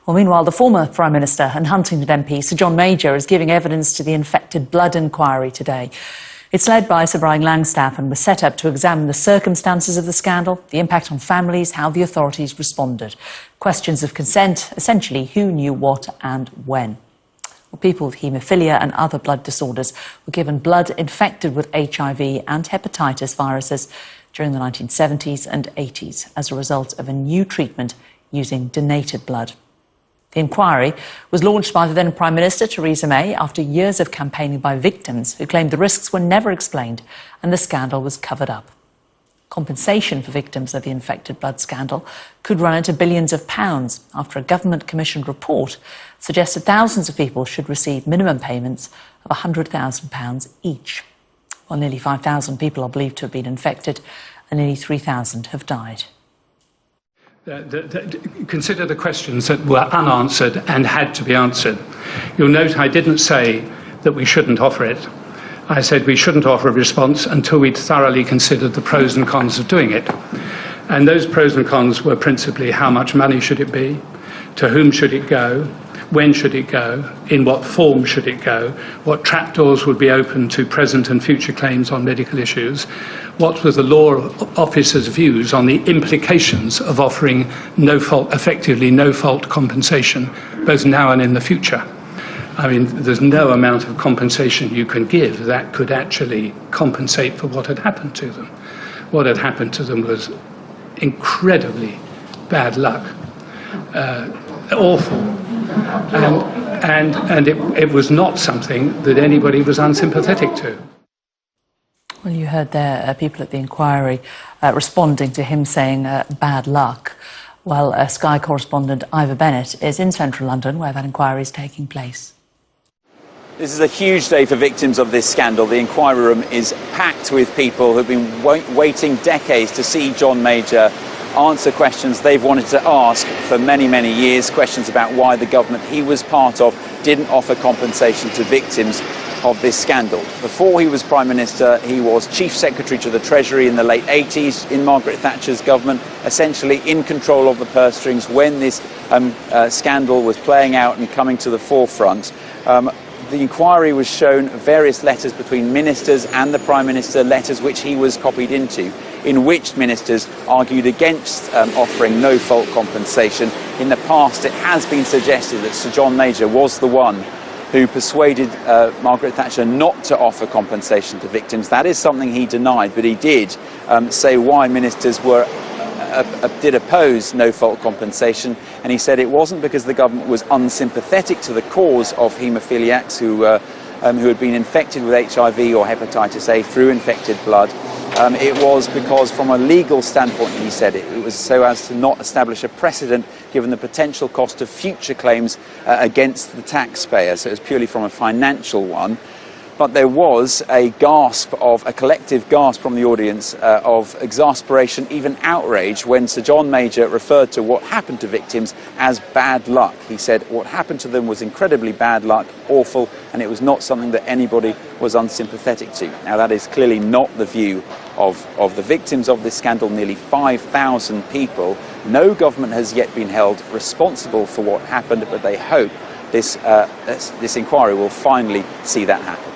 Well, meanwhile, the former Prime Minister and Huntingdon MP, Sir John Major, is giving evidence to the infected blood inquiry today. It's led by Sir Brian Langstaff and was set up to examine the circumstances of the scandal, the impact on families, how the authorities responded. Questions of consent, essentially who knew what and when. Well, people with haemophilia and other blood disorders were given blood infected with HIV and hepatitis viruses during the 1970s and 80s as a result of a new treatment using donated blood. The inquiry was launched by the then Prime Minister, Theresa May, after years of campaigning by victims who claimed the risks were never explained and the scandal was covered up. Compensation for victims of the infected blood scandal could run into billions of pounds after a government-commissioned report suggested thousands of people should receive minimum payments of £100,000 each. Well, nearly 5,000 people are believed to have been infected and nearly 3,000 have died. Consider the questions that were unanswered and had to be answered. You'll note I didn't say that we shouldn't offer it. I said we shouldn't offer a response until we'd thoroughly considered the pros and cons of doing it. And those pros and cons were principally how much money should it be, to whom should it go, when should it go, in what form should it go, what trapdoors would be open to present and future claims on medical issues, what were the law officers' views on the implications of offering effectively no-fault compensation, both now and in the future. I mean, there's no amount of compensation you can give that could actually compensate for what had happened to them. What had happened to them was incredibly bad luck, awful. And it was not something that anybody was unsympathetic to. Well, you heard there people at the inquiry responding to him saying bad luck. Well, Sky correspondent Ivor Bennett is in central London where that inquiry is taking place. This is a huge day for victims of this scandal. The inquiry room is packed with people who've been waiting decades to see John Major answer questions they've wanted to ask for many, many years, questions about why the government he was part of didn't offer compensation to victims of this scandal. Before he was Prime Minister, he was Chief Secretary to the Treasury in the late 80s in Margaret Thatcher's government, essentially in control of the purse strings when this scandal was playing out and coming to the forefront. The inquiry was shown various letters between ministers and the Prime Minister, letters which he was copied into, in which ministers argued against offering no-fault compensation. In the past, it has been suggested that Sir John Major was the one who persuaded Margaret Thatcher not to offer compensation to victims. That is something he denied, but he did say why ministers did oppose no-fault compensation, and he said it wasn't because the government was unsympathetic to the cause of haemophiliacs who had been infected with HIV or hepatitis A through infected blood. It was because, from a legal standpoint, he said it was so as to not establish a precedent given the potential cost of future claims against the taxpayer. So it was purely from a financial one. But there was a collective gasp from the audience of exasperation, even outrage, when Sir John Major referred to what happened to victims as bad luck. He said what happened to them was incredibly bad luck, awful, and it was not something that anybody was unsympathetic to. Now, that is clearly not the view of the victims of this scandal, nearly 5,000 people. No government has yet been held responsible for what happened, but they hope this inquiry will finally see that happen.